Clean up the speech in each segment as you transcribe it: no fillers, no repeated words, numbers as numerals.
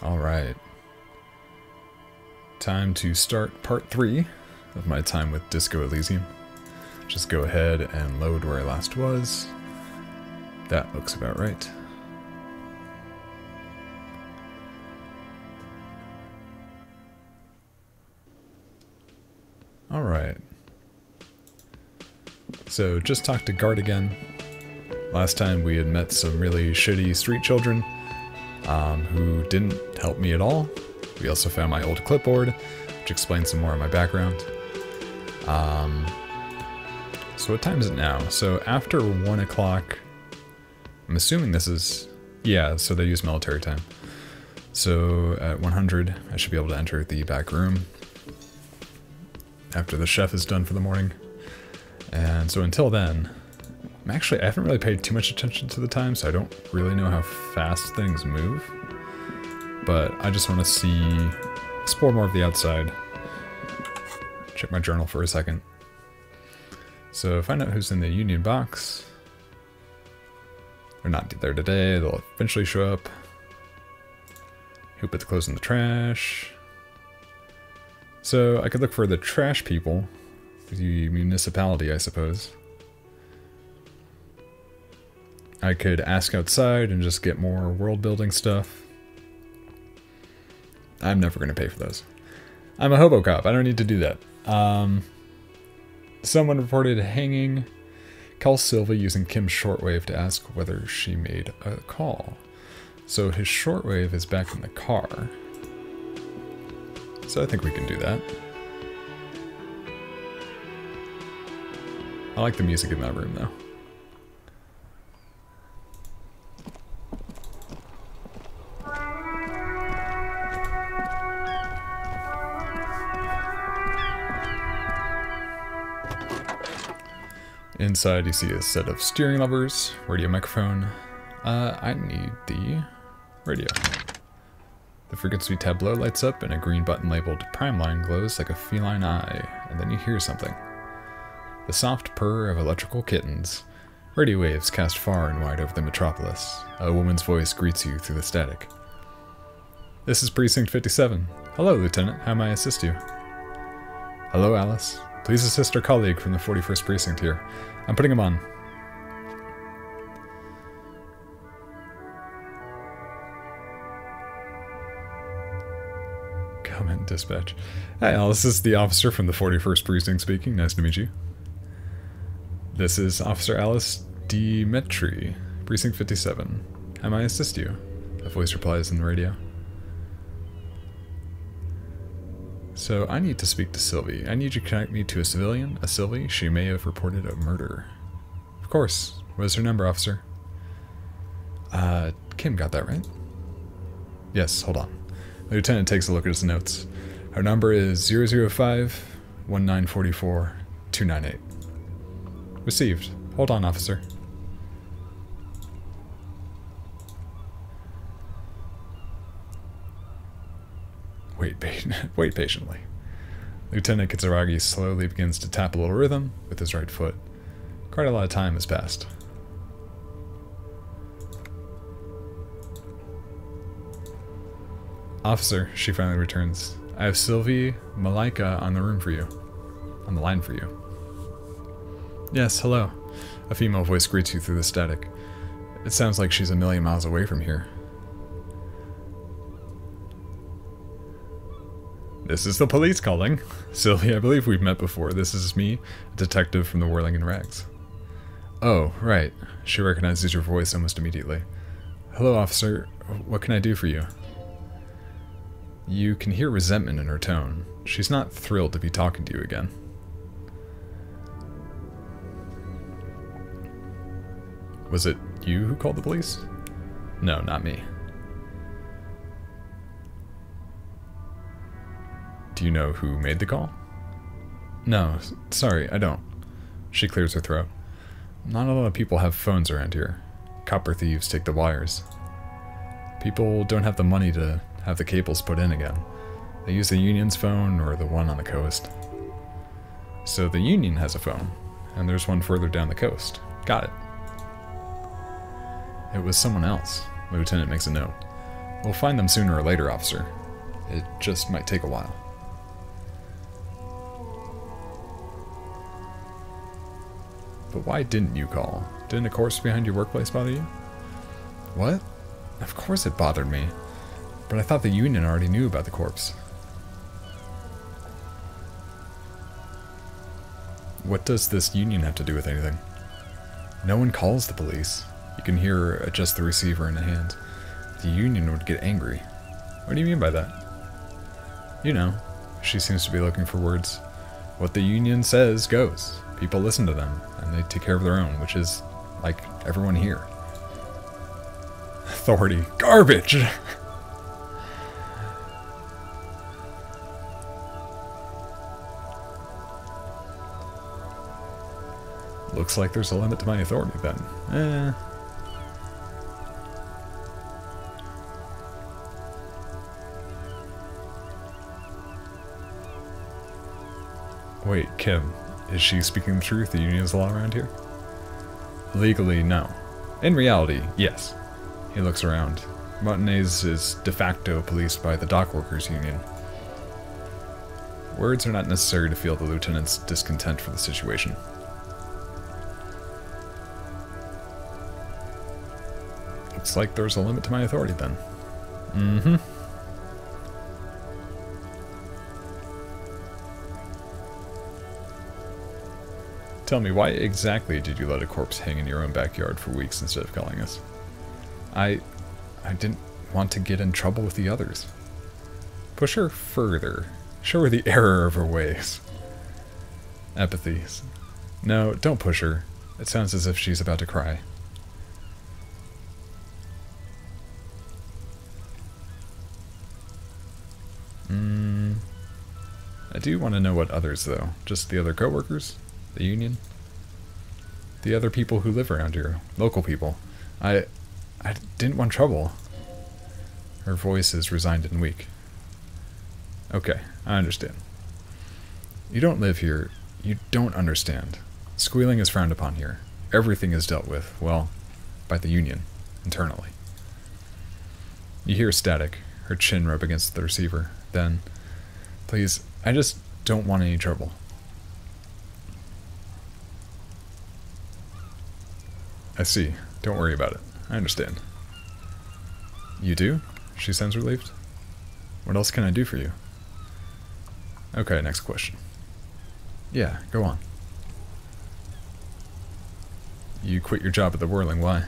Alright. Time to start part 3 of my time with Disco Elysium. Just go ahead and load where I last was. That looks about right. Alright. So, just talked to Garte again. Last time we had met some really shitty street children who didn't help me at all. We also found my old clipboard, which explains some more of my background. So what time is it now? So after 1 o'clock, I'm assuming this is, yeah, so they use military time. So at 100, I should be able to enter the back room after the chef is done for the morning. And so until then, I haven't really paid too much attention to the time, so I don't really know how fast things move. But I just want to explore more of the outside. Check my journal for a second. So find out who's in the union box. They're not there today, they'll eventually show up. Who put the clothes in the trash? So I could look for the trash people, the municipality, I suppose. I could ask outside and just get more world building stuff. I'm never going to pay for those. I'm a hobo cop, I don't need to do that. Someone reported hanging. Call Sylvie using Kim's shortwave to ask whether she made a call. So his shortwave is back in the car. So I think we can do that. I like the music in that room though. Inside you see a set of steering levers, radio microphone. I need the radio. The frequency tableau lights up and a green button labeled Prime Line glows like a feline eye, and then you hear something. The soft purr of electrical kittens. Radio waves cast far and wide over the metropolis. A woman's voice greets you through the static. This is Precinct 57. Hello, Lieutenant. How may I assist you? Hello, Alice. Please assist our colleague from the 41st Precinct here. I'm putting him on. Comment dispatch. Hi, Alice. This is the officer from the 41st Precinct speaking. Nice to meet you. This is Officer Alice Dimitri, Precinct 57. How may I assist you? A voice replies in the radio. So, I need to speak to Sylvie. I need you to connect me to a civilian, a Sylvie. She may have reported a murder. Of course. What is her number, officer? Kim got that right? Yes, hold on. The lieutenant takes a look at his notes. Her number is 005-1944-298. Received. Hold on, officer. Wait patiently. Lieutenant Kitsuragi slowly begins to tap a little rhythm with his right foot. Quite a lot of time has passed. Officer, she finally returns. I have Sylvie Malaika on the line for you. Yes, hello. A female voice greets you through the static. It sounds like she's a million miles away from here. This is the police calling. Sylvie, I believe we've met before. This is me, a detective from the Whirling in Rags. Oh, right. She recognizes your voice almost immediately. Hello, officer. What can I do for you? You can hear resentment in her tone. She's not thrilled to be talking to you again. Was it you who called the police? No, not me. Do you know who made the call? No, sorry, I don't. She clears her throat. Not a lot of people have phones around here. Copper thieves take the wires. People don't have the money to have the cables put in again. They use the union's phone or the one on the coast. So the union has a phone, and there's one further down the coast. Got it. It was someone else. The lieutenant makes a note. We'll find them sooner or later, officer. It just might take a while. But why didn't you call? Didn't a corpse behind your workplace bother you? What? Of course it bothered me. But I thought the union already knew about the corpse. What does this union have to do with anything? No one calls the police. You can hear her adjust the receiver in a hand. The union would get angry. What do you mean by that? You know, she seems to be looking for words. What the union says goes. People listen to them, and they take care of their own, which is like everyone here. Authority. Garbage! Looks like there's a limit to my authority, then. Wait, Kim, is she speaking the truth? The union's law around here? Legally, no. In reality, yes. He looks around. Martinez is de facto policed by the dock workers union. Words are not necessary to feel the lieutenant's discontent for the situation. Looks like there's a limit to my authority then. Mm-hmm. Tell me, why exactly did you let a corpse hang in your own backyard for weeks instead of calling us? I didn't want to get in trouble with the others. Push her further. Show her the error of her ways. Empathy. No, don't push her. It sounds as if she's about to cry. I do want to know what others, though. Just the other co-workers? The union? The other people who live around here. Local people. I didn't want trouble. Her voice is resigned and weak. Okay, I understand. You don't live here. You don't understand. Squealing is frowned upon here. Everything is dealt with, well, by the union, internally. You hear static, her chin rub against the receiver. Then, please, I just don't want any trouble. I see. Don't worry about it. I understand. You do? She sounds relieved. What else can I do for you? Okay, next question. Yeah, go on. You quit your job at the Whirling, why?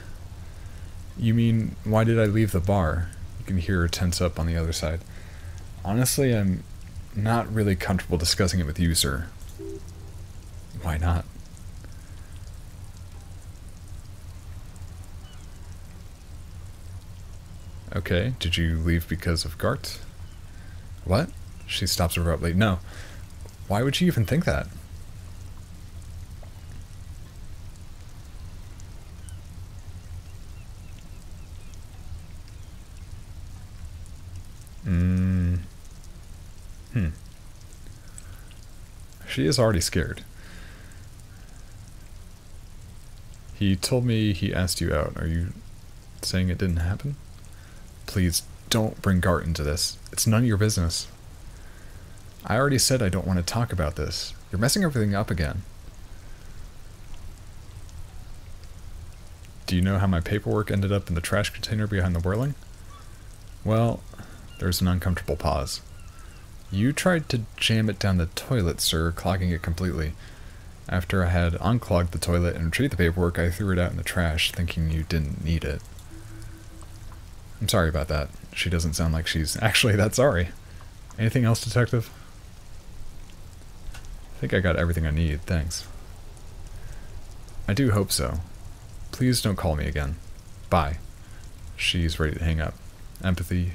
You mean, why did I leave the bar? You can hear her tense up on the other side. Honestly, I'm not really comfortable discussing it with you, sir. Why not? Okay, did you leave because of Garte? What? She stops abruptly. No. Why would you even think that? She is already scared. He told me he asked you out. Are you saying it didn't happen? Please, don't bring Garte into this. It's none of your business. I already said I don't want to talk about this. You're messing everything up again. Do you know how my paperwork ended up in the trash container behind the Whirling? Well, there's an uncomfortable pause. You tried to jam it down the toilet, sir, clogging it completely. After I had unclogged the toilet and retrieved the paperwork, I threw it out in the trash, thinking you didn't need it. I'm sorry about that. She doesn't sound like she's actually that sorry. Anything else, detective? I think I got everything I need, thanks. I do hope so. Please don't call me again. Bye. She's ready to hang up. Empathy.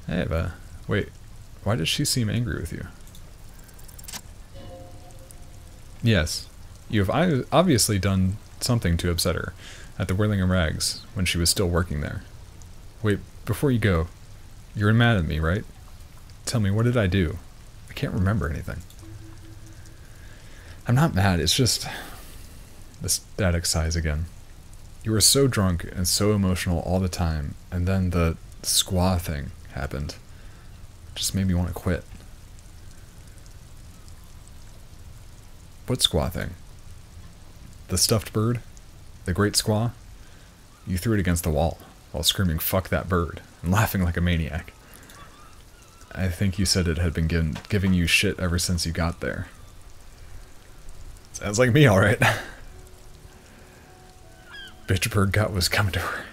Eva. Wait, why does she seem angry with you? Yes, you have obviously done something to upset her at the Whirling and Rags when she was still working there. Wait, before you go, you're mad at me, right? Tell me, what did I do? I can't remember anything. I'm not mad, it's just... The static sighs again. You were so drunk and so emotional all the time, and then the squaw thing happened. It just made me want to quit. What squaw thing? The stuffed bird? The great squaw? You threw it against the wall while screaming "fuck that bird" and laughing like a maniac. I think you said it had been giving you shit ever since you got there. Sounds like me, alright. Bitch bird gut was coming to her.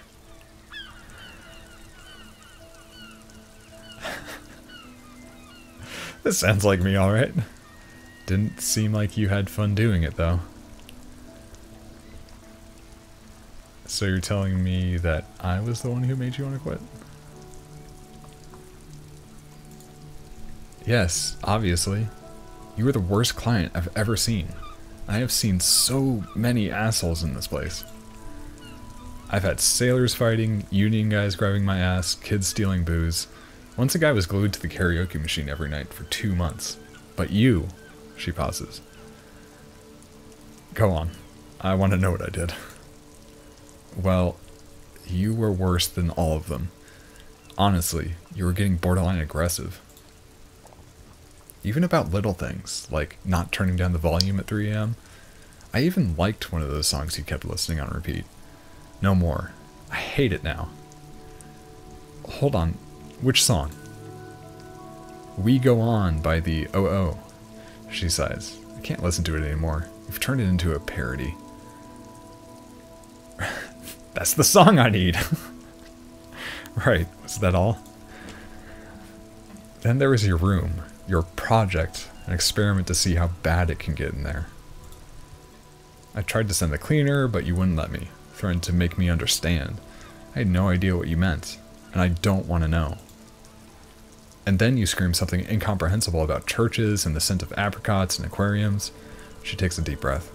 This sounds like me, alright. Didn't seem like you had fun doing it, though. So you're telling me that I was the one who made you want to quit? Yes, obviously. You were the worst client I've ever seen. I have seen so many assholes in this place. I've had sailors fighting, union guys grabbing my ass, kids stealing booze. Once a guy was glued to the karaoke machine every night for 2 months. But you, she pauses. Go on. I want to know what I did. Well, you were worse than all of them. Honestly, you were getting borderline aggressive. Even about little things, like not turning down the volume at 3 a.m. I even liked one of those songs you kept listening on repeat. No more. I hate it now. Hold on. Which song? We Go On by the OO. She sighs. I can't listen to it anymore. You've turned it into a parody. That's the song I need. Right. Was that all? Then there was your room. Your project, an experiment to see how bad it can get in there. I tried to send the cleaner, but you wouldn't let me, threatened to make me understand. I had no idea what you meant, and I don't want to know. And then you screamed something incomprehensible about churches and the scent of apricots and aquariums. She takes a deep breath.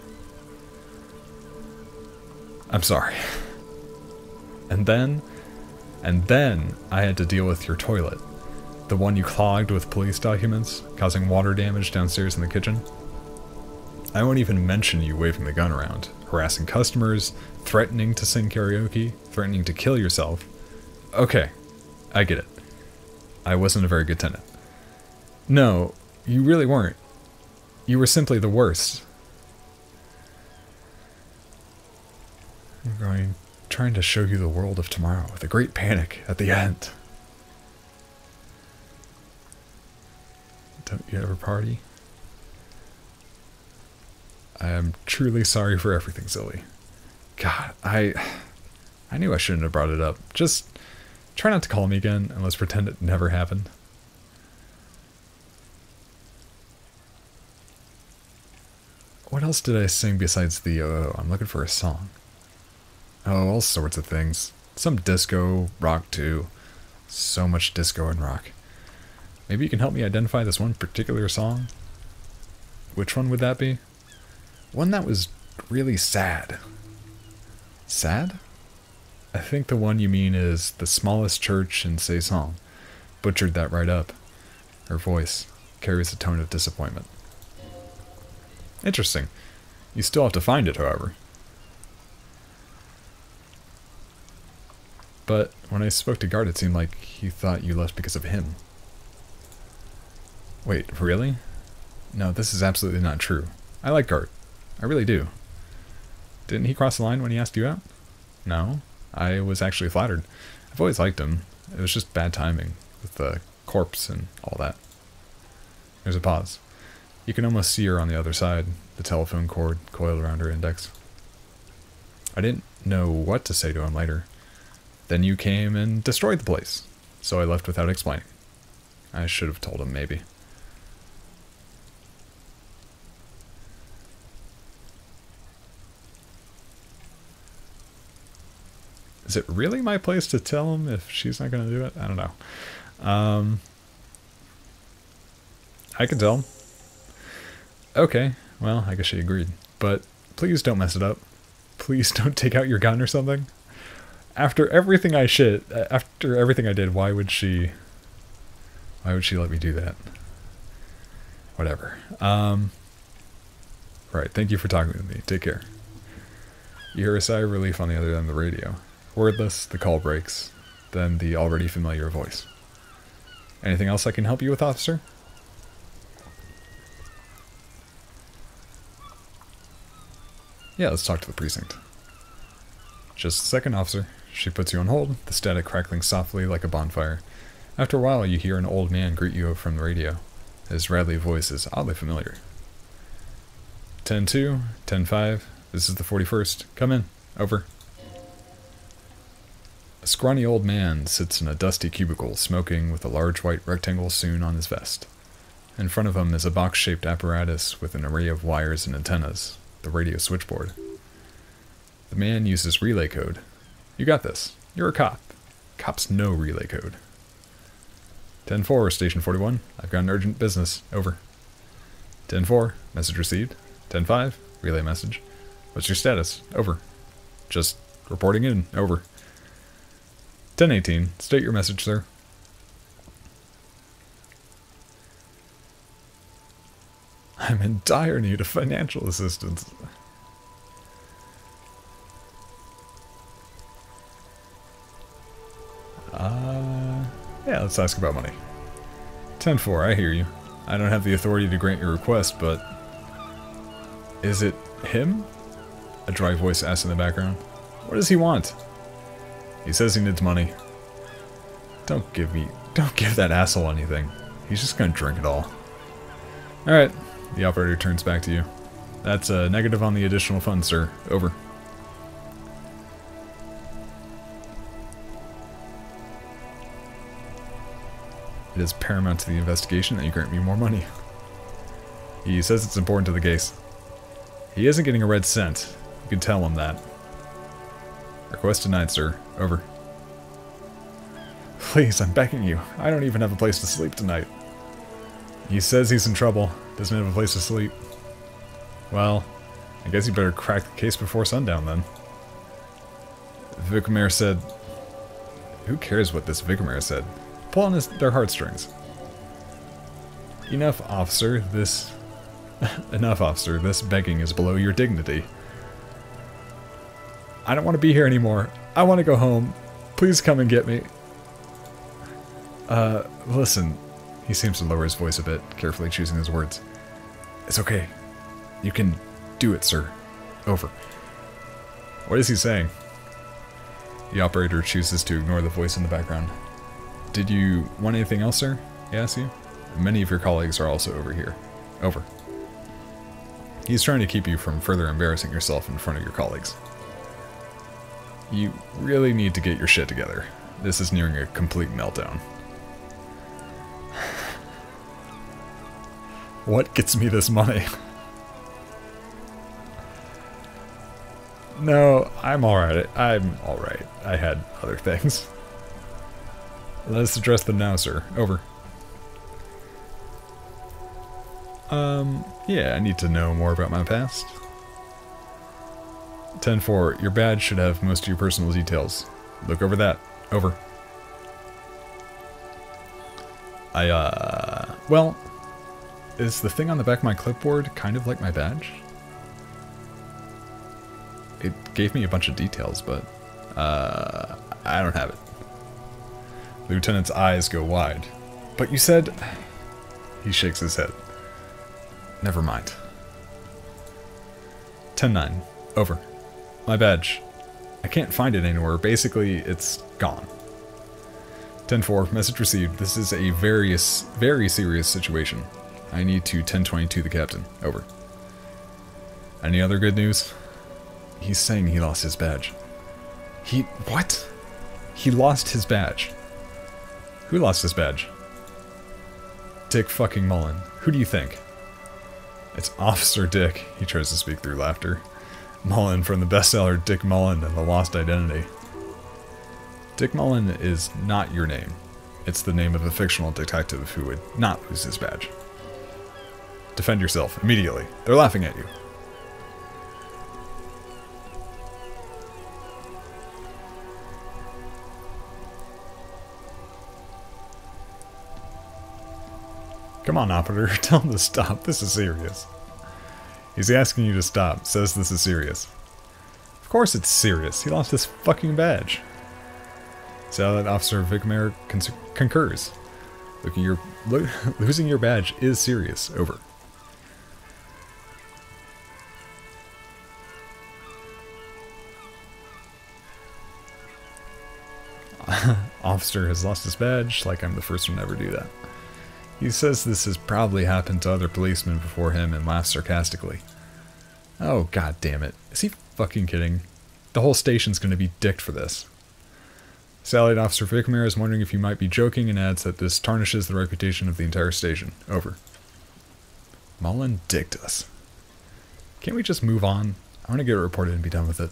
I'm sorry. And then I had to deal with your toilet. The one you clogged with police documents, causing water damage downstairs in the kitchen. I won't even mention you waving the gun around, harassing customers, threatening to sing karaoke, threatening to kill yourself. Okay, I get it. I wasn't a very good tenant. No, you really weren't. You were simply the worst. I'm trying to show you the world of tomorrow with a great panic at the end. Don't you ever party? I am truly sorry for everything, Zoe. God, I knew I shouldn't have brought it up. Just try not to call me again and let's pretend it never happened. What else did I sing besides the I'm looking for a song. Oh, all sorts of things. Some disco, rock too. So much disco and rock. Maybe you can help me identify this one particular song? Which one would that be? One that was really sad. Sad? I think the one you mean is The Smallest Church in Saison. Butchered that right up. Her voice carries a tone of disappointment. Interesting. You still have to find it, however. But when I spoke to Garte, it seemed like he thought you left because of him. Wait, really? No, this is absolutely not true. I like Garte. I really do. Didn't he cross the line when he asked you out? No. I was actually flattered. I've always liked him. It was just bad timing with the corpse and all that. There's a pause. You can almost see her on the other side, the telephone cord coiled around her index. I didn't know what to say to him later. Then you came and destroyed the place, so I left without explaining. I should have told him, maybe. Is it really my place to tell him if she's not going to do it? I don't know. I can tell him. Okay, well, I guess she agreed. But please don't mess it up. Please don't take out your gun or something. After everything I did, why would she let me do that? Whatever. Right, thank you for talking with me. Take care. You hear a sigh of relief on the other end of the radio. Wordless, the call breaks. than the already familiar voice. Anything else I can help you with, officer? Yeah, let's talk to the precinct. Just a second, officer. She puts you on hold, the static crackling softly like a bonfire. After a while, you hear an old man greet you from the radio. His rattly voice is oddly familiar. 10-2, 10-5, this is the 41st. Come in. Over. A scrawny old man sits in a dusty cubicle, smoking with a large white rectangle sewn on his vest. In front of him is a box-shaped apparatus with an array of wires and antennas, the radio switchboard. The man uses relay code. You got this. You're a cop. Cops know relay code. 10-4, Station 41. I've got an urgent business. Over. 10-4, message received. 10-5, relay message. What's your status? Over. Just reporting in. Over. 10-18, state your message, sir. I'm in dire need of financial assistance. Yeah, let's ask about money. 10-4, I hear you. I don't have the authority to grant your request, but... Is it him? A dry voice asks in the background. What does he want? He says he needs money. Don't give that asshole anything. He's just gonna drink it all. Alright, the operator turns back to you. That's a negative on the additional funds, sir. Over. It is paramount to the investigation that you grant me more money. He says it's important to the case. He isn't getting a red cent. You can tell him that. Request denied, sir. Over. Please, I'm begging you. I don't even have a place to sleep tonight. He says he's in trouble. Doesn't have a place to sleep. Well, I guess you better crack the case before sundown then. Vicomare said... Who cares what this Vicomare said? Pull on their heartstrings. Enough, officer. Enough, officer. This begging is below your dignity. I don't want to be here anymore. I want to go home. Please come and get me. Listen. He seems to lower his voice a bit, carefully choosing his words. It's okay. You can do it, sir. Over. What is he saying? The operator chooses to ignore the voice in the background. Did you want anything else, sir? He asks you. Many of your colleagues are also over here. Over. He's trying to keep you from further embarrassing yourself in front of your colleagues. You really need to get your shit together. This is nearing a complete meltdown. What gets me this money? No, I'm alright. I'm alright. I had other things. Let us address them now, sir. Over. Yeah, I need to know more about my past. 10-4, your badge should have most of your personal details. Look over that. Over. Well, is the thing on the back of my clipboard kind of like my badge? It gave me a bunch of details, but, I don't have it. The lieutenant's eyes go wide. But you said... He shakes his head. Never mind. 10-9. Over. My badge. I can't find it anywhere. Basically, it's gone. 10-4. Message received. This is a very serious situation. I need to 10-22 the captain. Over. Any other good news? He's saying he lost his badge. What? He lost his badge. Who lost his badge? Dick fucking Mullen. Who do you think? It's Officer Dick. He tries to speak through laughter. Mullen from the bestseller Dick Mullen and the Lost Identity. Dick Mullen is not your name. It's the name of a fictional detective who would not lose his badge. Defend yourself, immediately. They're laughing at you. Come on, operator, tell him to stop. This is serious. He's asking you to stop, says this is serious. Of course it's serious. He lost his fucking badge. Satellite Officer Vicmair concurs. Losing your badge is serious. Over. Officer has lost his badge, like I'm the first one to ever do that. He says this has probably happened to other policemen before him and laughs sarcastically. Oh, god damn it. Is he fucking kidding? The whole station's gonna be dicked for this. Satellite Officer Vicmair is wondering if you might be joking and adds that this tarnishes the reputation of the entire station. Over. Mullen dicked us. Can't we just move on? I want to get it reported and be done with it.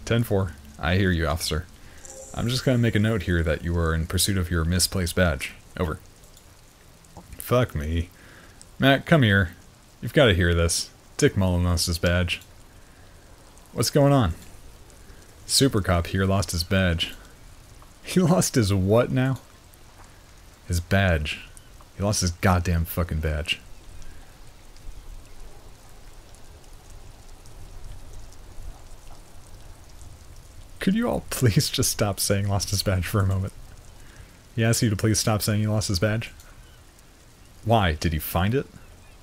10-4. I hear you, officer. I'm just going to make a note here that you are in pursuit of your misplaced badge. Over. Fuck me. Matt, come here. You've got to hear this. Dick Mullen lost his badge. What's going on? Super Cop here lost his badge. He lost his what now? His badge. He lost his goddamn fucking badge. Could you all please just stop saying lost his badge for a moment? He asked you to please stop saying he lost his badge? Why? Did he find it?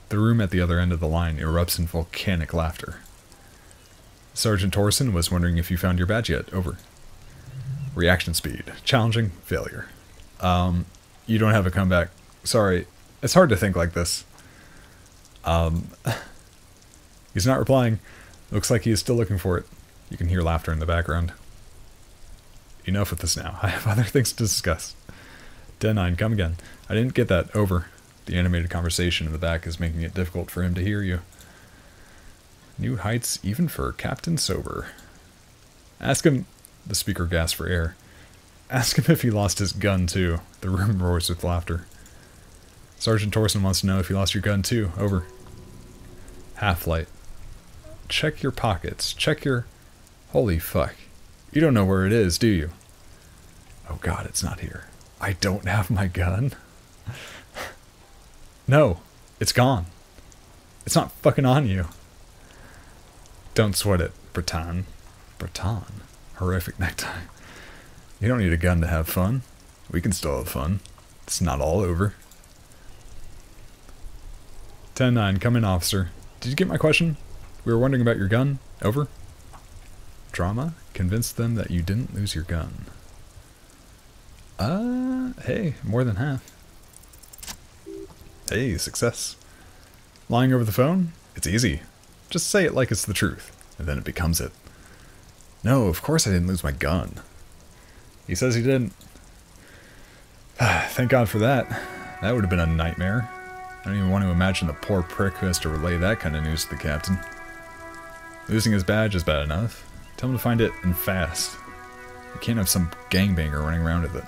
The room at the other end of the line erupts in volcanic laughter. Sergeant Torson was wondering if you found your badge yet. Over. Reaction speed. Challenging. Failure. You don't have a comeback. Sorry. It's hard to think like this. He's not replying. Looks like he is still looking for it. You can hear laughter in the background. Enough with this now. I have other things to discuss. 10-9, come again. I didn't get that. Over. The animated conversation in the back is making it difficult for him to hear you. New heights even for Captain Sober. Ask him... The speaker gasps for air. Ask him if he lost his gun too. The room roars with laughter. Sergeant Torson wants to know if you lost your gun too. Over. Half-light. Check your pockets. Check your... Holy fuck. You don't know where it is, do you? Oh god, it's not here. I don't have my gun? No, it's gone. It's not fucking on you. Don't sweat it, Breton. Breton? Horrific necktie. You don't need a gun to have fun. We can still have fun. It's not all over. 10-9, come in, officer. Did you get my question? We were wondering about your gun. Over. Drama? Convince them that you didn't lose your gun. Hey, more than half. Hey, success. Lying over the phone? It's easy. Just say it like it's the truth, and then it becomes it. No, of course I didn't lose my gun. He says he didn't. Thank God for that. That would have been a nightmare. I don't even want to imagine the poor prick who has to relay that kind of news to the captain. Losing his badge is bad enough. Tell him to find it, and fast. You can't have some gangbanger running around with it.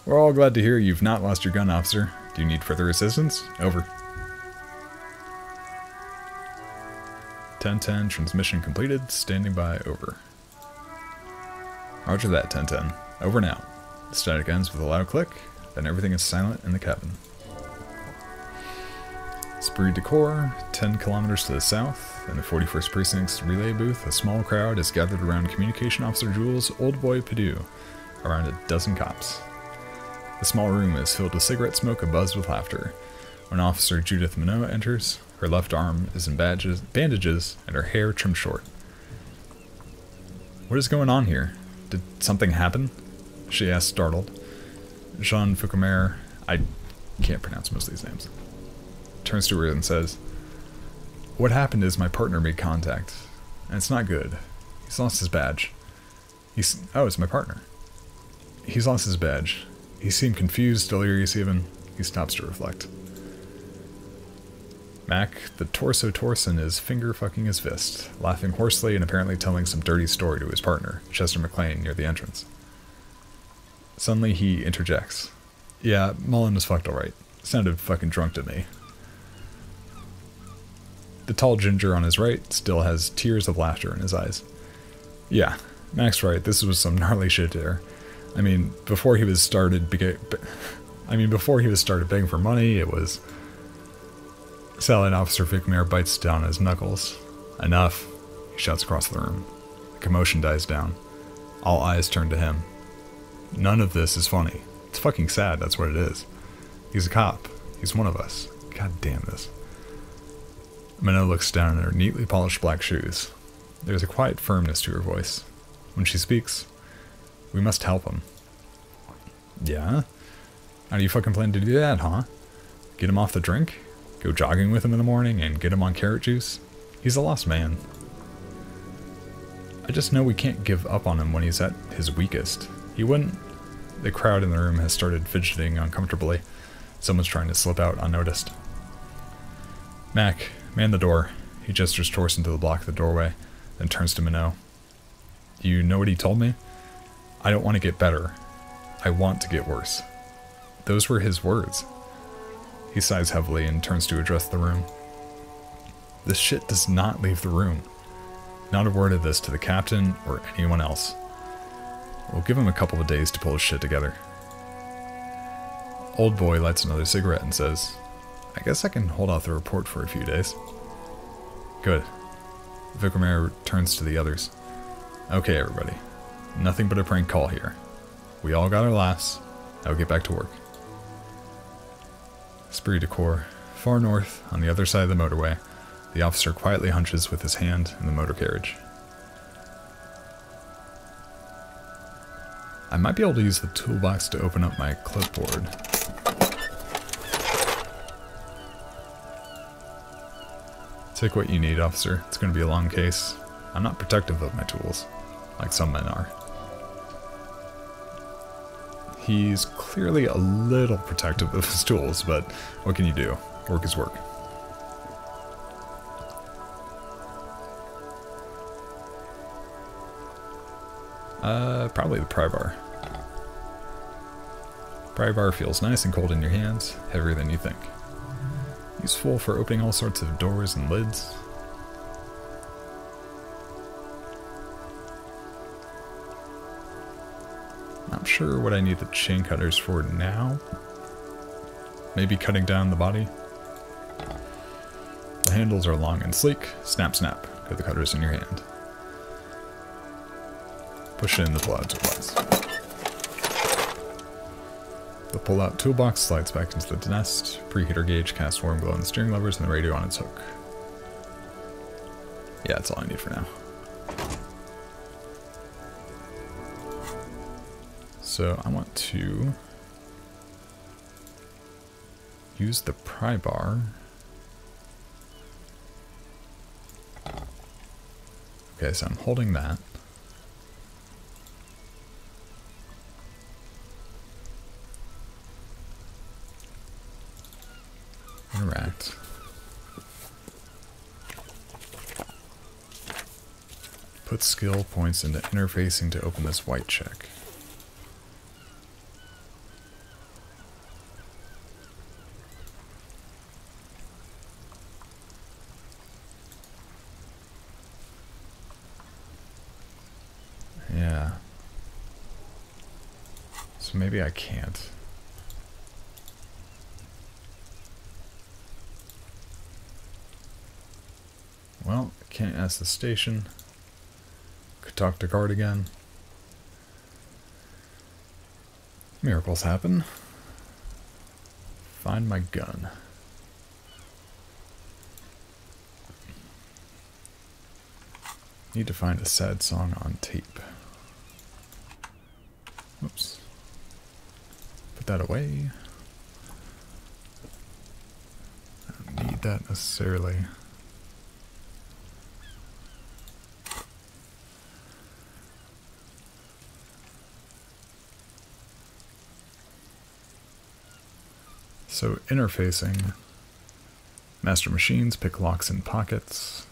We're all glad to hear you've not lost your gun, officer. Do you need further assistance? Over. 10-10, transmission completed. Standing by, over. Roger that, 10-10. Over and out. The static ends with a loud click, then everything is silent in the cabin. Spree decor, 10 kilometers to the south, in the 41st Precinct's relay booth, a small crowd is gathered around Communication Officer Jules' Old Boy Perdue, around a dozen cops. The small room is filled with cigarette smoke abuzz with laughter. When Officer Judith Minoa enters, her left arm is in bandages and her hair trimmed short. What is going on here? Did something happen? She asked, startled. Jean Foucamer, I can't pronounce most of these names, turns to her and says, what happened is my partner made contact, and it's not good. He's lost his badge. Oh, it's my partner. He's lost his badge. He seemed confused, delirious even. He stops to reflect. Mac, the torso Torson, is finger-fucking his fist, laughing hoarsely and apparently telling some dirty story to his partner, Chester McLean, near the entrance. Suddenly he interjects. Yeah, Mullen was fucked alright. Sounded fucking drunk to me. The tall ginger on his right still has tears of laughter in his eyes. Yeah, Mac's right, this was some gnarly shit there. I mean, before he was started begging for money, it was... Satellite Officer Vicmair bites down his knuckles. Enough, he shouts across the room. commotion dies down. All eyes turn to him. None of this is funny. It's fucking sad, that's what it is. He's a cop. He's one of us. God damn this. Minnow looks down at her neatly polished black shoes. There's a quiet firmness to her voice. When she speaks, we must help him. Yeah? How do you fucking plan to do that, huh? Get him off the drink? Go jogging with him in the morning and get him on carrot juice? He's a lost man. I just know we can't give up on him when he's at his weakest. He wouldn't... The crowd in the room has started fidgeting uncomfortably. Someone's trying to slip out unnoticed. Mac, man the door. He gestures Torsten to the block of the doorway, then turns to Minnow. You know what he told me? I don't want to get better. I want to get worse. Those were his words. He sighs heavily and turns to address the room. This shit does not leave the room. Not a word of this to the captain or anyone else. We'll give him a couple of days to pull his shit together. Old boy lights another cigarette and says, I guess I can hold off the report for a few days. Good. Vikramer turns to the others. Okay, everybody. Nothing but a prank call here. We all got our laughs. Now get back to work. Esprit de Corps. Far north, on the other side of the motorway, the officer quietly hunches with his hand in the motor carriage. I might be able to use the toolbox to open up my clipboard. Take what you need, officer. It's going to be a long case. I'm not protective of my tools, like some men are. He's clearly a little protective of his tools, but what can you do? Work is work. Probably the pry bar. Pry bar feels nice and cold in your hands, heavier than you think. Useful for opening all sorts of doors and lids. Not sure what I need the chain cutters for now. Maybe cutting down the body. The handles are long and sleek. Snap, snap. Got the cutters in your hand. Push in the pull-out toolbox. The pull-out toolbox slides back into the nest. Preheater gauge casts warm glow on the steering levers and the radio on its hook. Yeah, that's all I need for now. So I want to use the pry bar. Okay, so I'm holding that. Interact. Put skill points into interfacing to open this white check. Yeah. So maybe I can't. Well, I can't ask the station. Could talk to Garte again. Miracles happen. Find my gun. Need to find a sad song on tape. Oops. Put that away. I don't need that necessarily. So interfacing, master machines, pick locks in pockets.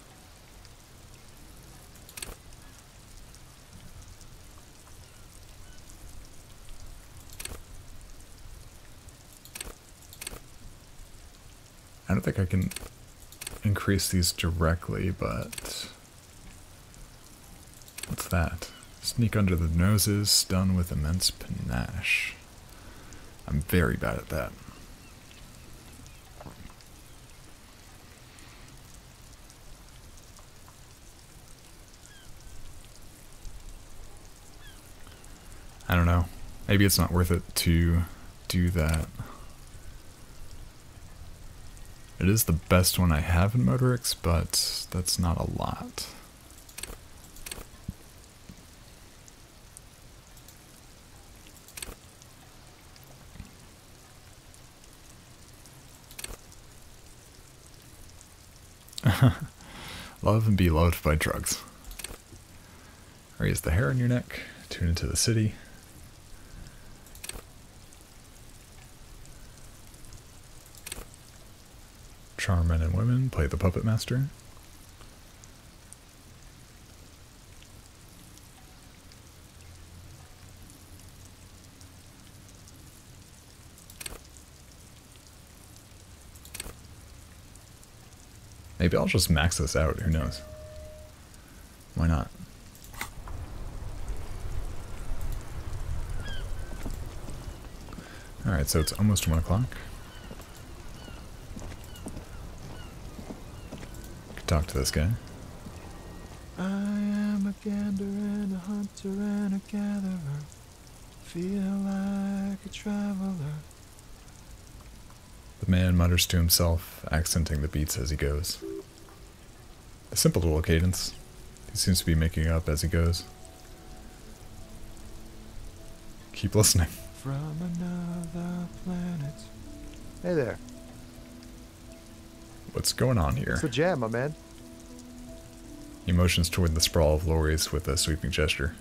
I don't think I can increase these directly, but what's that? Sneak under the noses, stun with immense panache. I'm very bad at that. I don't know. Maybe it's not worth it to do that. It is the best one I have in Motorix, but that's not a lot. Love and be loved by drugs. Raise the hair on your neck. Tune into the city. Charm men and women. Play the puppet master. Maybe I'll just max this out, who knows? Why not? Alright, so it's almost 1 o'clock. Could talk to this guy. I am a gander and a hunter and a gatherer. Feel like a traveler. The man mutters to himself, accenting the beats as he goes. A simple little cadence. He seems to be making up as he goes. Keep listening. From another planet. Hey there. What's going on here? It's the jam, my man. He motions toward the sprawl of lorries with a sweeping gesture.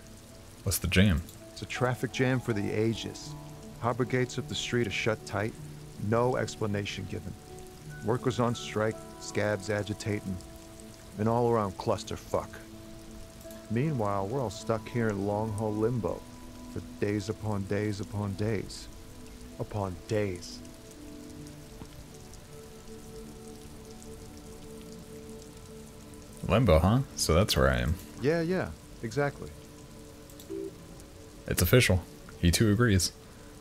What's the jam? It's a traffic jam for the ages. Harbor gates of the street are shut tight. No explanation given. Workers on strike, scabs agitating, an all-around clusterfuck. Meanwhile, we're all stuck here in long-haul limbo for days upon days upon days upon days. Limbo, huh? So that's where I am. Yeah, exactly. It's official. He too agrees.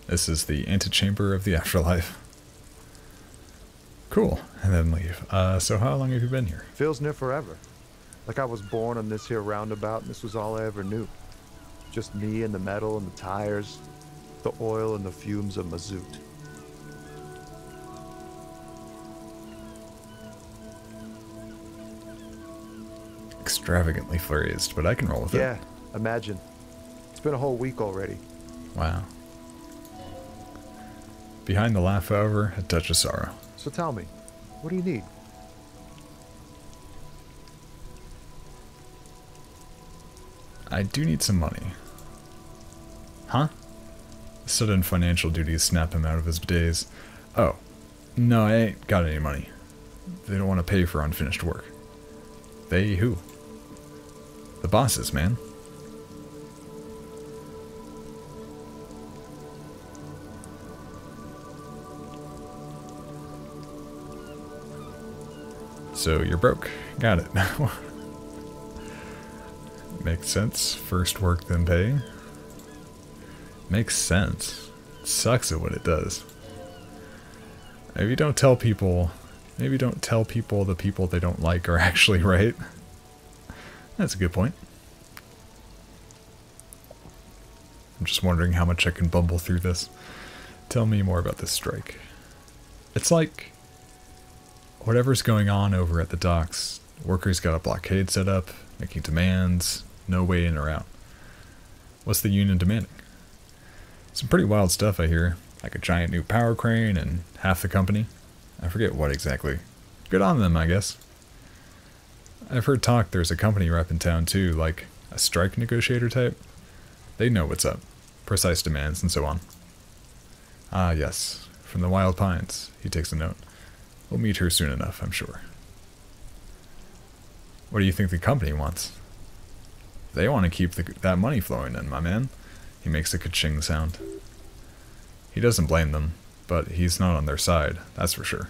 This is the antechamber of the afterlife. Cool. And then leave. So how long have you been here? Feels near forever. Like I was born on this here roundabout and this was all I ever knew. Just me and the metal and the tires, the oil and the fumes of mazout. Extravagantly phrased, but I can roll with it. Yeah, imagine. It's been a whole week already. Wow. Behind the laugh, however, a touch of sorrow. So tell me, what do you need? I do need some money. Huh? Sudden financial duties snap him out of his daze. Oh, no, I ain't got any money. They don't want to pay for unfinished work. They who? The bosses, man. So you're broke. Got it. Makes sense. First work, then pay. Makes sense. Sucks at what it does. Maybe don't tell people the people they don't like are actually right. That's a good point. I'm just wondering how much I can bumble through this. Tell me more about this strike. It's like whatever's going on over at the docks. Workers got a blockade set up, making demands, no way in or out. What's the union demanding? Some pretty wild stuff, I hear. Like a giant new power crane and half the company. I forget what exactly. Good on them, I guess. I've heard talk there's a company rep in town too, like a strike negotiator type. They know what's up. Precise demands and so on. Ah, yes. From the Wild Pines. He takes a note. We'll meet her soon enough, I'm sure. What do you think the company wants? They want to keep that money flowing in, my man. He makes a ka-ching sound. He doesn't blame them, but he's not on their side, that's for sure.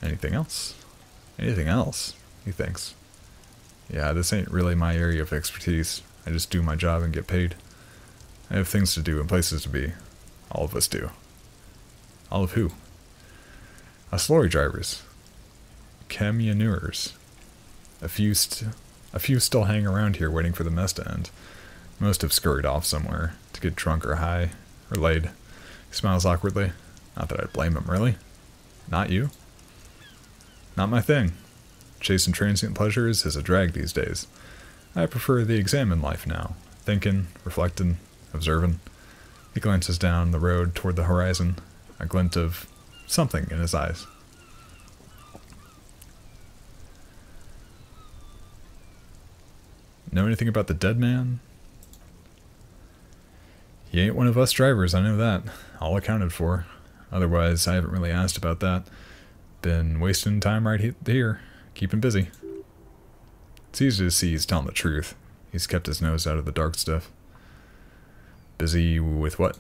Anything else? Anything else? He thinks. Yeah, this ain't really my area of expertise. I just do my job and get paid. I have things to do and places to be. All of us do. All of who? Us lorry drivers. Camionneurs. A few still hang around here waiting for the mess to end. Most have scurried off somewhere to get drunk or high or laid. He smiles awkwardly. Not that I'd blame him, really. Not you. Not my thing. Chasing transient pleasures is a drag these days. I prefer the examined life now. Thinking, reflecting, observing. He glances down the road toward the horizon, a glint of something in his eyes. Know anything about the dead man? He ain't one of us drivers, I know that. All accounted for. Otherwise, I haven't really asked about that. Been wasting time right here, keeping busy. It's easy to see he's telling the truth. He's kept his nose out of the dark stuff. Busy with what?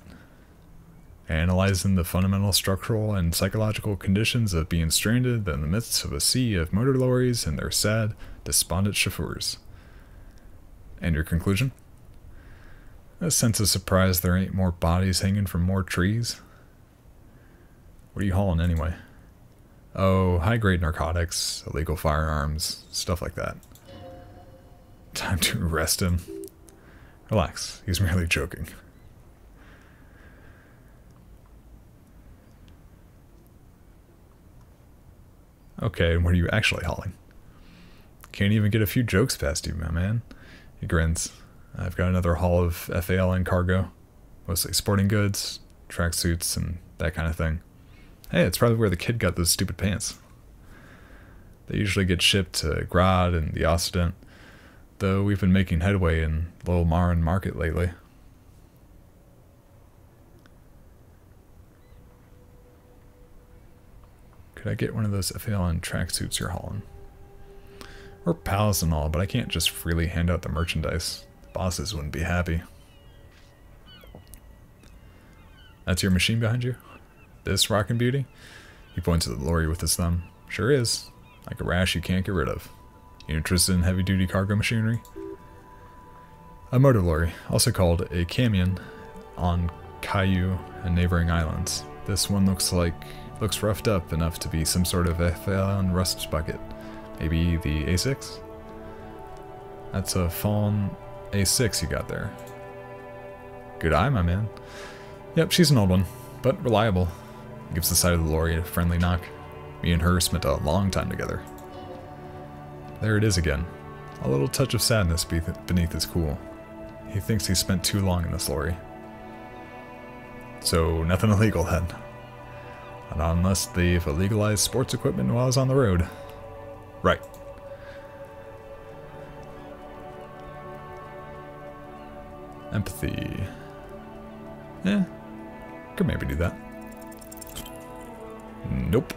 Analyzing the fundamental structural and psychological conditions of being stranded in the midst of a sea of motor lorries and their sad, despondent chauffeurs. And your conclusion? A sense of surprise there ain't more bodies hanging from more trees. What are you hauling anyway? Oh, high-grade narcotics, illegal firearms, stuff like that. Time to arrest him. Relax, he's merely joking. Okay, and what are you actually hauling? Can't even get a few jokes past you, my man. He grins. I've got another haul of FAL and cargo. Mostly sporting goods, tracksuits, and that kind of thing. Hey, it's probably where the kid got those stupid pants. They usually get shipped to Garte and the Occident, though we've been making headway in Little Marin Market lately. Could I get one of those FAL and tracksuits you're hauling? We're pals and all, but I can't just freely hand out the merchandise. The bosses wouldn't be happy. That's your machine behind you? This rockin' beauty? He points at the lorry with his thumb. Sure is. Like a rash you can't get rid of. You interested in heavy-duty cargo machinery? A motor lorry, also called a camion, on Caillou and neighboring islands. This one looks roughed up enough to be some sort of FAL and rust bucket. Maybe the A6? That's a fallen A6 you got there. Good eye, my man. Yep, she's an old one, but reliable. Gives the side of the lorry a friendly knock. Me and her spent a long time together. There it is again. A little touch of sadness beneath his cool. He thinks he spent too long in this lorry. So, nothing illegal then. Not unless they've illegalized sports equipment while I was on the road. Right. Empathy. Could maybe do that. Nope.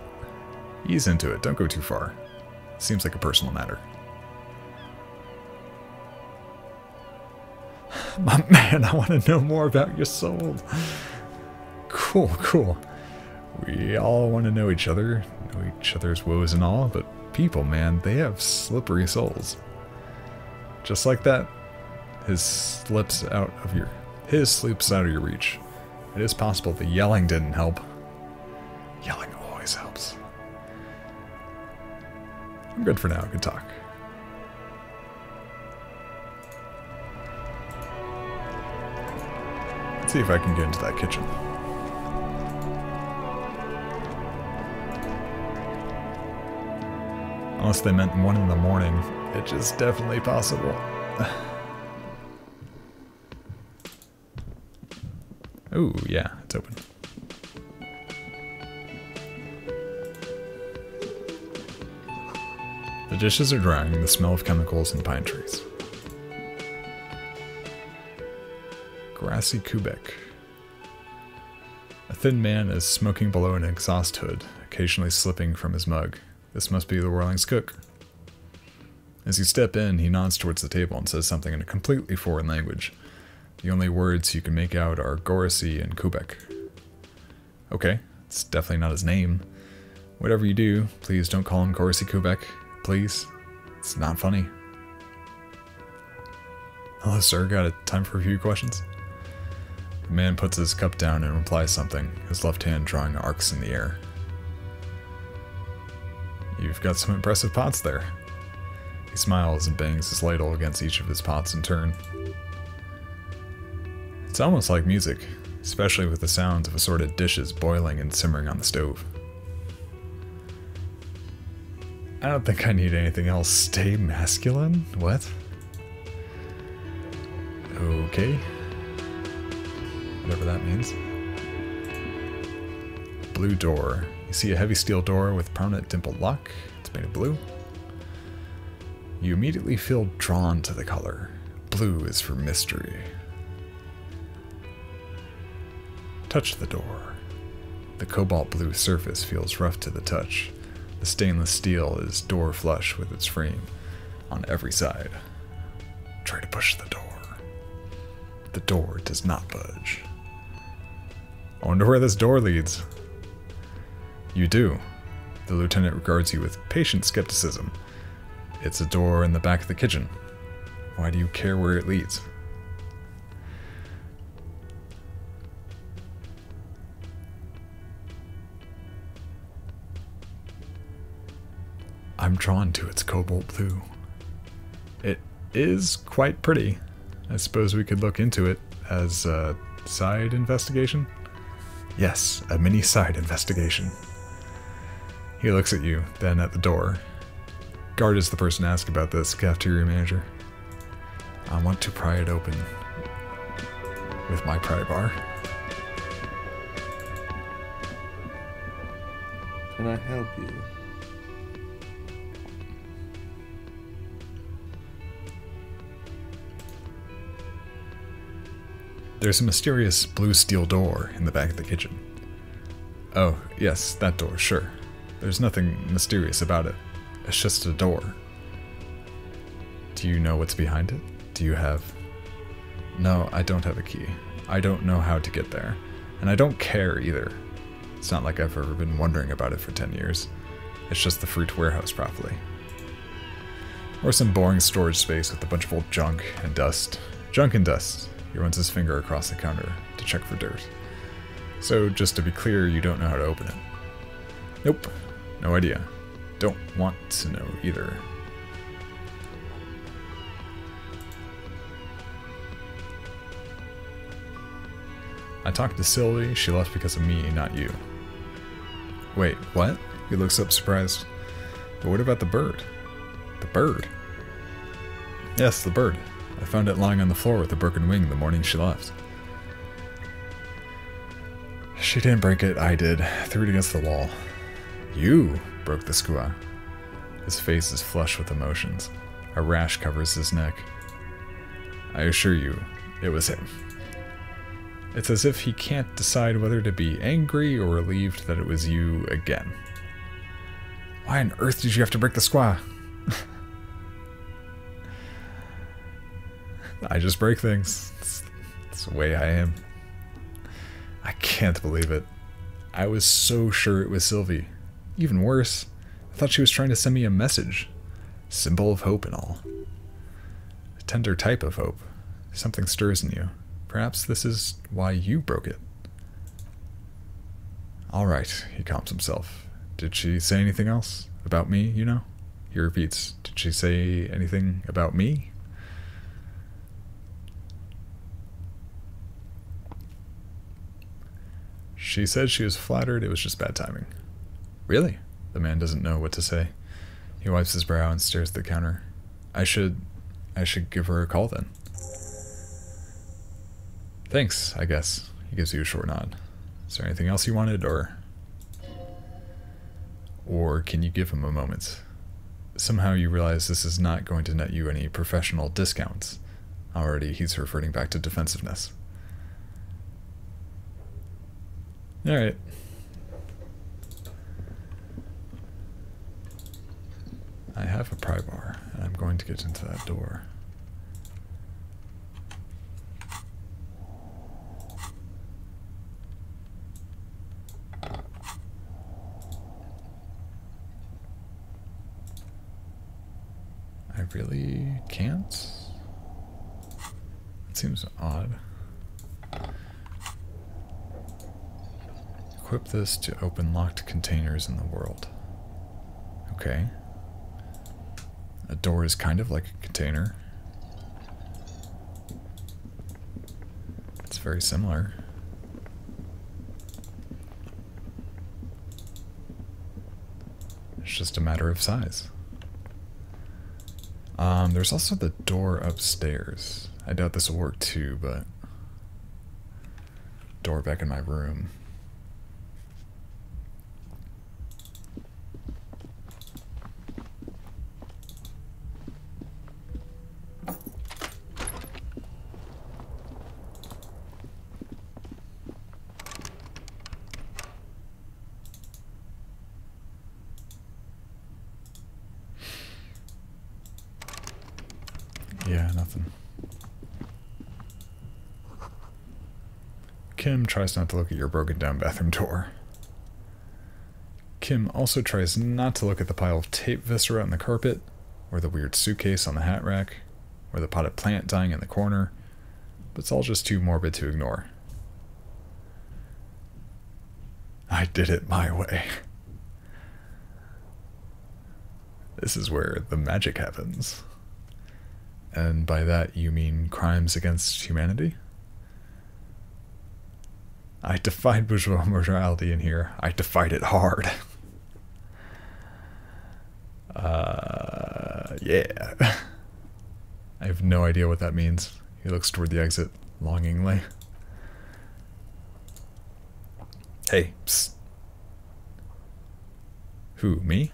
Ease into it, don't go too far. Seems like a personal matter. My man, I want to know more about your soul. Cool, cool. We all want to know each other's woes and all, but people, man, they have slippery souls. Just like that, his slips out of your reach. It is possible the yelling didn't help. Yelling always helps. I'm good for now, good talk. Let's see if I can get into that kitchen. Unless they meant 1 in the morning, which is definitely possible. Ooh, yeah, it's open. The dishes are drying in the smell of chemicals and pine trees. Grassy Quebec. A thin man is smoking below an exhaust hood, occasionally slipping from his mug. This must be the Whirling's cook. As you step in, he nods towards the table and says something in a completely foreign language. The only words you can make out are Gorisy and Quebec. Okay, it's definitely not his name. Whatever you do, please don't call him Gorisy Quebec. Please. It's not funny. Hello, sir. Got a time for a few questions? The man puts his cup down and replies something, his left hand drawing arcs in the air. You've got some impressive pots there. He smiles and bangs his ladle against each of his pots in turn. It's almost like music, especially with the sounds of assorted dishes boiling and simmering on the stove. I don't think I need anything else. Stay masculine? What? Okay. Whatever that means. Blue door. You see a heavy steel door with prominent dimpled lock. It's made of blue. You immediately feel drawn to the color. Blue is for mystery. Touch the door. The cobalt blue surface feels rough to the touch. The stainless steel is door flush with its frame on every side. Try to push the door. The door does not budge. I wonder where this door leads. You do. The lieutenant regards you with patient skepticism. It's a door in the back of the kitchen. Why do you care where it leads? I'm drawn to its cobalt blue. It is quite pretty. I suppose we could look into it as a side investigation? Yes, a mini side investigation. He looks at you, then at the door. Garte is the person to ask about this, cafeteria manager. I want to pry it open with my pry bar. Can I help you? There's a mysterious blue steel door in the back of the kitchen. Oh, yes, that door, sure. There's nothing mysterious about it. It's just a door. Do you know what's behind it? Do you have... No, I don't have a key. I don't know how to get there. And I don't care either. It's not like I've ever been wondering about it for 10 years. It's just the fruit warehouse, probably. Or some boring storage space with a bunch of old junk and dust. Junk and dust. He runs his finger across the counter to check for dirt. So, just to be clear, you don't know how to open it. Nope. No idea. Don't want to know either. I talked to Sylvie. She left because of me, not you. Wait, what? He looks up surprised. But what about the bird? The bird? Yes, the bird. I found it lying on the floor with a broken wing the morning she left. She didn't break it, I did. Threw it against the wall. You broke the squaw. His face is flush with emotions. A rash covers his neck. I assure you, it was him. It's as if he can't decide whether to be angry or relieved that it was you again. Why on earth did you have to break the squaw? I just break things. It's the way I am. I can't believe it. I was so sure it was Sylvie. Even worse, I thought she was trying to send me a message. Symbol of hope and all. A tender type of hope. Something stirs in you. Perhaps this is why you broke it. Alright, he calms himself. Did she say anything else? About me, you know? He repeats, did she say anything about me? She said she was flattered it was just bad timing. Really? The man doesn't know what to say. He wipes his brow and stares at the counter. I should give her a call then. Thanks, I guess. He gives you a short nod. Is there anything else you wanted, or can you give him a moment? Somehow you realize this is not going to net you any professional discounts. Already he's reverting back to defensiveness. Alright. I have a pry bar, and I'm going to get into that door. I really can't? It seems odd. Equip this to open locked containers in the world. Okay. A door is kind of like a container. It's very similar. It's just a matter of size. There's also the door upstairs. I doubt this will work too, but... Door back in my room. Yeah, nothing. Kim tries not to look at your broken down bathroom door. Kim also tries not to look at the pile of tape viscera on the carpet, or the weird suitcase on the hat rack, or the potted plant dying in the corner, but it's all just too morbid to ignore. I did it my way. This is where the magic happens. And by that you mean crimes against humanity? I defied bourgeois morality in here. I defied it hard. Yeah. I have no idea what that means. He looks toward the exit, longingly. Hey, psst. Who, me?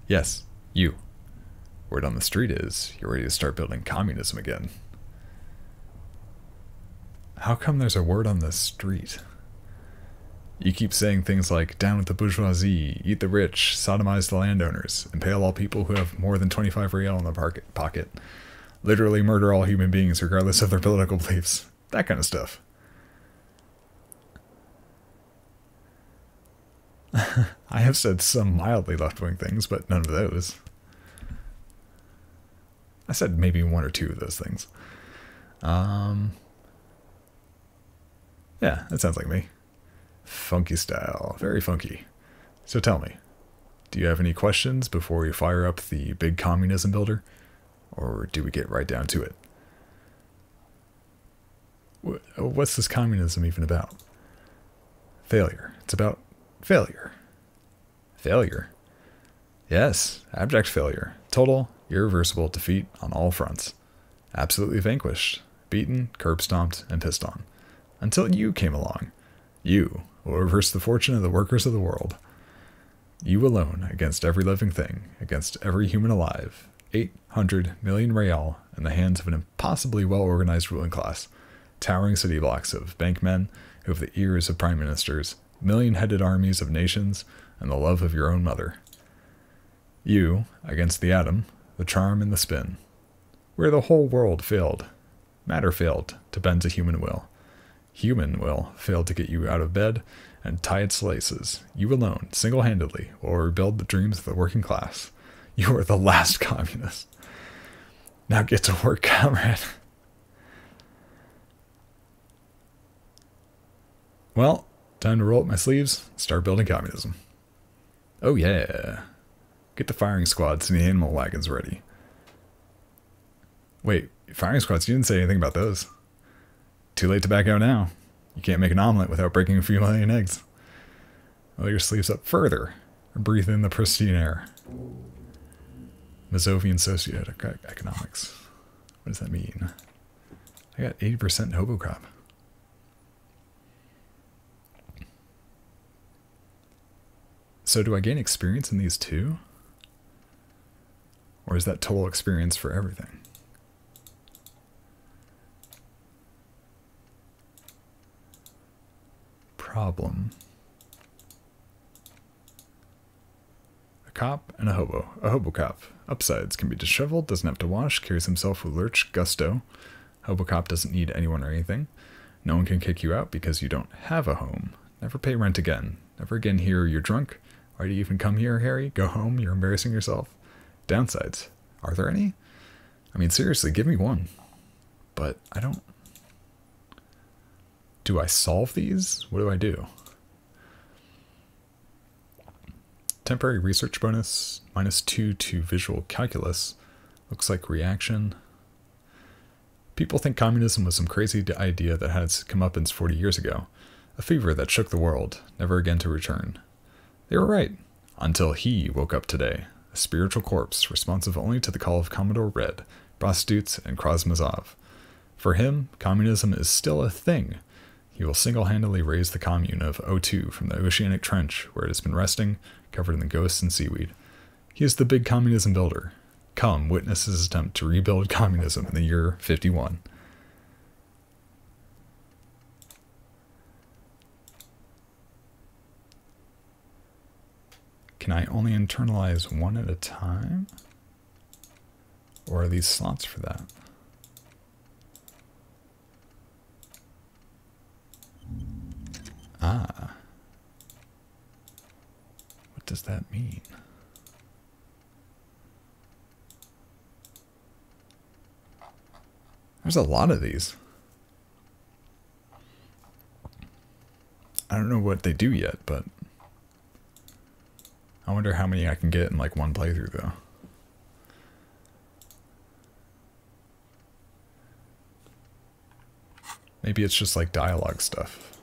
Yes, you. Word on the street is, you're ready to start building communism again. How come there's a word on the street? You keep saying things like, down with the bourgeoisie, eat the rich, sodomize the landowners, impale all people who have more than 25 real in their pocket, literally murder all human beings regardless of their political beliefs, that kind of stuff. I have said some mildly left-wing things, but none of those. I said maybe one or two of those things. Yeah, that sounds like me. Funky style. Very funky. So tell me, do you have any questions before we fire up the big communism builder? Or do we get right down to it? What's this communism even about? Failure. It's about failure. Failure? Yes, abject failure. Total, irreversible defeat on all fronts. Absolutely vanquished, beaten, curb-stomped, and pissed on. Until you came along. You will reverse the fortune of the workers of the world. You alone, against every living thing, against every human alive, 800 million real in the hands of an impossibly well-organized ruling class, towering city blocks of bankmen who have the ears of prime ministers, million-headed armies of nations, and the love of your own mother. You, against the atom, the charm and the spin. Where the whole world failed. Matter failed to bend to human will. Human will failed to get you out of bed and tie its laces. You alone, single-handedly, will rebuild the dreams of the working class. You are the last communist. Now get to work, comrade. Well, time to roll up my sleeves and start building communism. Oh yeah. Get the firing squads and the animal wagons ready. Wait, firing squads, you didn't say anything about those. Too late to back out now. You can't make an omelet without breaking a few million eggs. Roll your sleeves up further and breathe in the pristine air. Mazovian socioeconomics. What does that mean? I got 80% Hobocop. So do I gain experience in these too? Or is that total experience for everything? Problem. A cop and a hobo. A hobo cop. Upsides: can be disheveled, doesn't have to wash, carries himself with lurch gusto. Hobo cop doesn't need anyone or anything. No one can kick you out because you don't have a home. Never pay rent again. Never again hear you're drunk. Why do you even come here, Harry? Go home, you're embarrassing yourself. Downsides. Are there any? I mean, seriously, give me one. But I don't... Do I solve these? What do I do? Temporary research bonus, -2 to visual calculus. Looks like reaction. People think communism was some crazy idea that had its comeuppance 40 years ago, a fever that shook the world, never again to return. They were right, until he woke up today, a spiritual corpse responsive only to the call of Commodore Red, prostitutes, and Krasmazov. For him, communism is still a thing. He will single-handedly raise the commune of O2 from the oceanic trench where it has been resting, covered in the ghosts and seaweed. He is the big communism builder. Come, witness his attempt to rebuild communism in the year 51. Can I only internalize one at a time? Or are these slots for that? Ah. What does that mean? There's a lot of these. I don't know what they do yet, but I wonder how many I can get in like one playthrough though. Maybe it's just like dialogue stuff.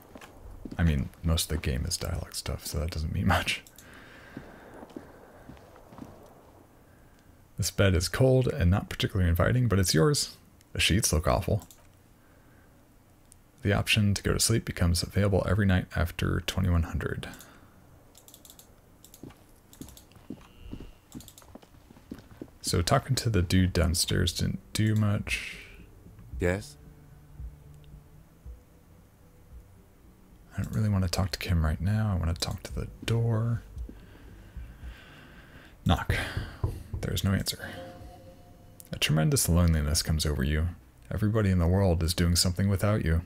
I mean, most of the game is dialogue stuff, so that doesn't mean much. This bed is cold and not particularly inviting, but it's yours. The sheets look awful. The option to go to sleep becomes available every night after 2100. So talking to the dude downstairs didn't do much. Yes? I don't really want to talk to Kim right now. I want to talk to the door. Knock. There's no answer. A tremendous loneliness comes over you. Everybody in the world is doing something without you.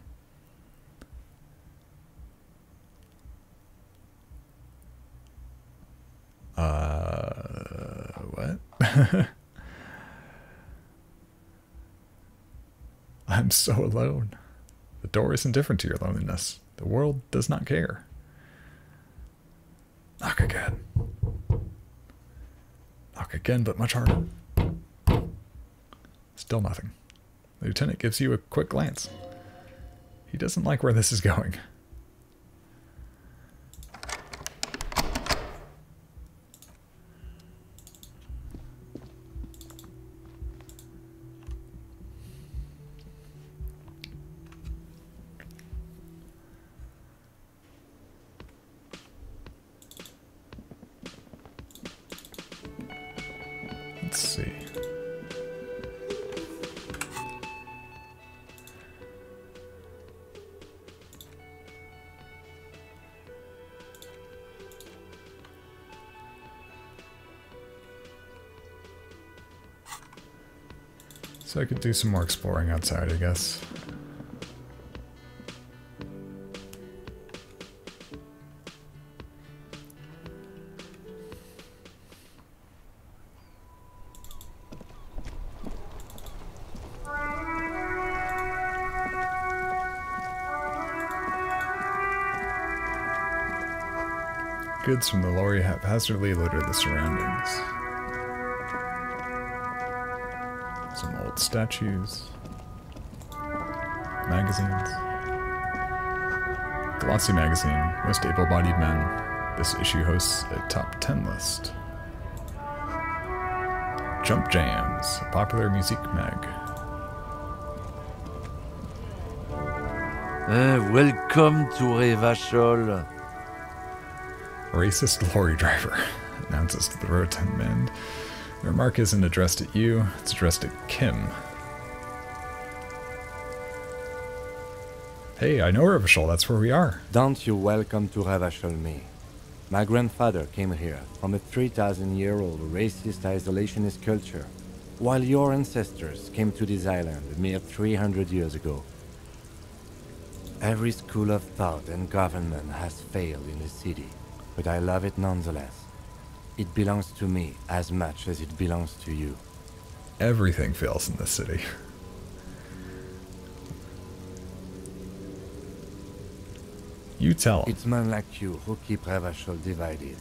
What? I'm so alone. The door is indifferent to your loneliness. The world does not care. Knock again. Knock again, but much harder. Still nothing. The lieutenant gives you a quick glance. He doesn't like where this is going. Let's see. So I could do some more exploring outside, I guess. Goods from the lorry haphazardly litter the surroundings. Some old statues. Magazines. Glossy magazine. Most able-bodied men. This issue hosts a top 10 list. Jump Jams, a popular music mag. Welcome to Revachol. Racist lorry driver announces to the rotund man. The remark isn't addressed at you, it's addressed at Kim. Hey, I know Revachol, that's where we are. Don't you welcome to Revachol me. My grandfather came here from a 3,000-year-old racist isolationist culture, while your ancestors came to this island a mere 300 years ago. Every school of thought and government has failed in the city, but I love it nonetheless. It belongs to me as much as it belongs to you. Everything fails in this city. You tell. It's men like you who keep Revachol divided,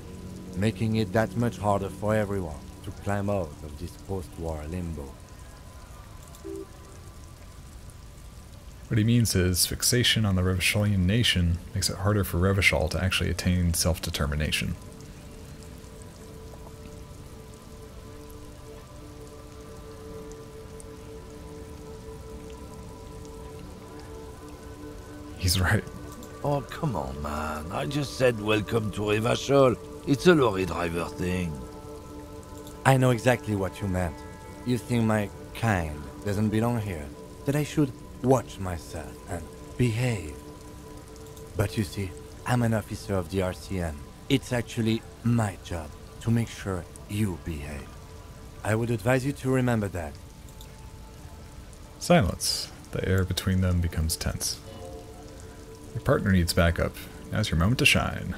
making it that much harder for everyone to climb out of this post-war limbo. What he means is fixation on the Revacholian nation makes it harder for Revachol to actually attain self-determination. He's right. Oh, come on, man. I just said welcome to Revachol. It's a lorry driver thing. I know exactly what you meant. You think my kind doesn't belong here, that I should watch myself and behave. But you see, I'm an officer of the RCM. It's actually my job to make sure you behave. I would advise you to remember that. Silence. The air between them becomes tense. Your partner needs backup. Now's your moment to shine.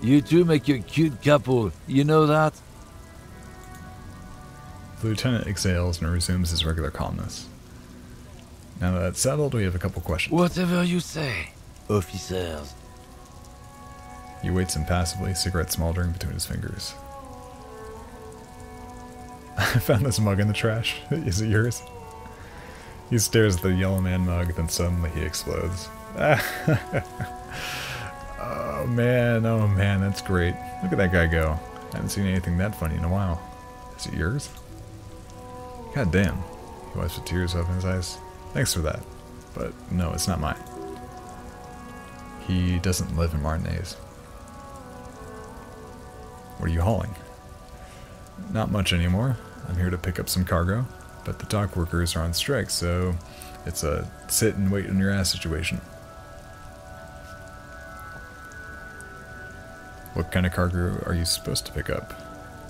You two make a cute couple. You know that? The lieutenant exhales and resumes his regular calmness. Now that it's settled, we have a couple questions. Whatever you say, officers. He waits impassively, cigarette smoldering between his fingers. I found this mug in the trash. Is it yours? He stares at the yellow man mug, then suddenly he explodes. Oh man, that's great. Look at that guy go. I haven't seen anything that funny in a while. Is it yours? God damn. He wipes the tears off in his eyes. Thanks for that. But no, it's not mine. He doesn't live in Martinez. What are you hauling? Not much anymore. I'm here to pick up some cargo, but the dock workers are on strike, so it's a sit and wait on your ass situation. What kind of cargo are you supposed to pick up?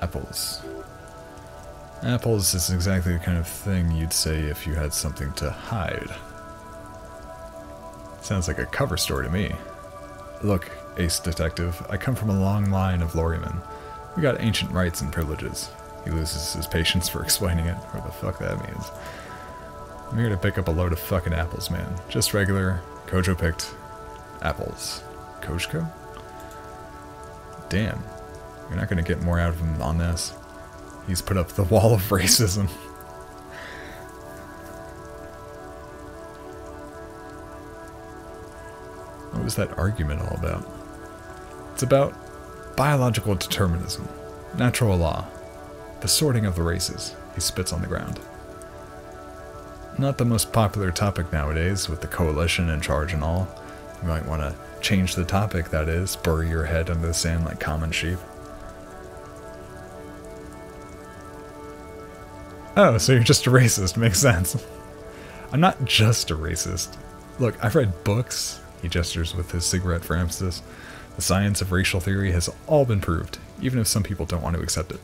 Apples. Apples is exactly the kind of thing you'd say if you had something to hide. Sounds like a cover story to me. Look, ace detective, I come from a long line of lorrymen. We got ancient rights and privileges. He loses his patience for explaining it, whatever the fuck that means. I'm here to pick up a load of fucking apples, man. Just regular, Kojo-picked apples. Kojko? Damn. You're not gonna get more out of him on this. He's put up the wall of racism. What was that argument all about? It's about biological determinism, natural law, the sorting of the races. He spits on the ground. Not the most popular topic nowadays, with the coalition in charge and all. You might want to change the topic, that is, bury your head under the sand like common sheep. Oh, so you're just a racist. Makes sense. I'm not just a racist. Look, I've read books. He gestures with his cigarette for emphasis. The science of racial theory has all been proved, even if some people don't want to accept it.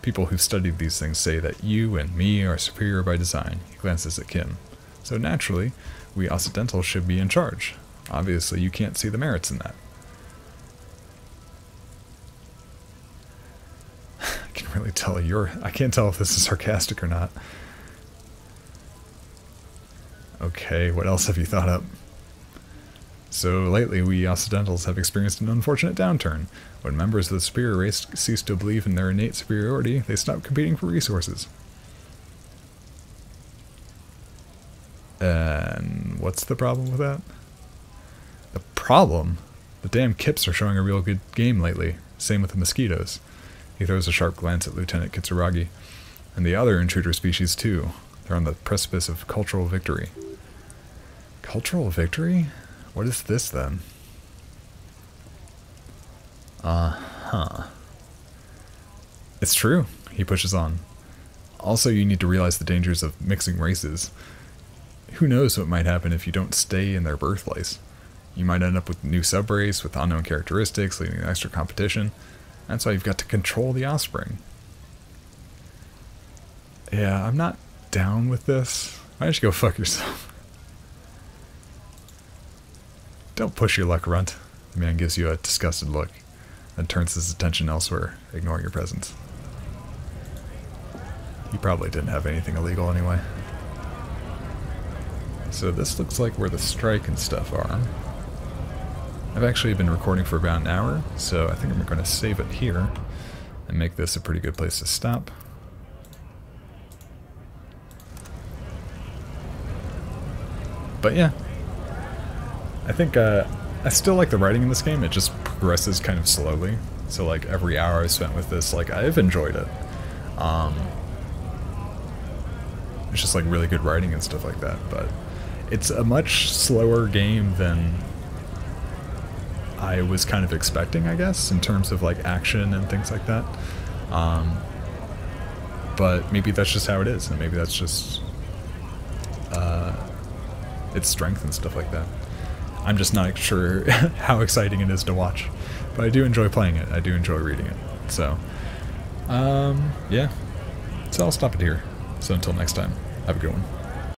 People who've studied these things say that you and me are superior by design. He glances at Kim. So naturally, we Occidentals should be in charge. Obviously, you can't see the merits in that. I can really tell I can't tell if this is sarcastic or not. Okay, what else have you thought up? So lately, we Occidentals have experienced an unfortunate downturn. When members of the superior race cease to believe in their innate superiority, they stop competing for resources. And what's the problem with that? The problem? The damn Kips are showing a real good game lately. Same with the mosquitoes. He throws a sharp glance at Lieutenant Kitsuragi. And the other intruder species, too. They're on the precipice of cultural victory. Cultural victory? What is this, then? Uh-huh. It's true, he pushes on. Also, you need to realize the dangers of mixing races. Who knows what might happen if you don't stay in their birthplace. You might end up with a new subrace with unknown characteristics, leading to extra competition. That's why you've got to control the offspring. Yeah, I'm not down with this. Why don't you go fuck yourself? Don't push your luck, Runt. The man gives you a disgusted look, then turns his attention elsewhere, ignoring your presence. He probably didn't have anything illegal anyway. So this looks like where the strike and stuff are. I've actually been recording for about an hour, so I think I'm going to save it here. and make this a pretty good place to stop. But yeah, I think I still like the writing in this game. It just progresses kind of slowly. So like every hour I spent with this, like I've enjoyed it. It's just like really good writing and stuff like that. But it's a much slower game than I was kind of expecting, I guess, in terms of like action and things like that. But maybe that's just how it is, and maybe that's just its strength and stuff like that. I'm just not sure how exciting it is to watch, but I do enjoy playing it. I do enjoy reading it. So, yeah. So I'll stop it here. So until next time, have a good one.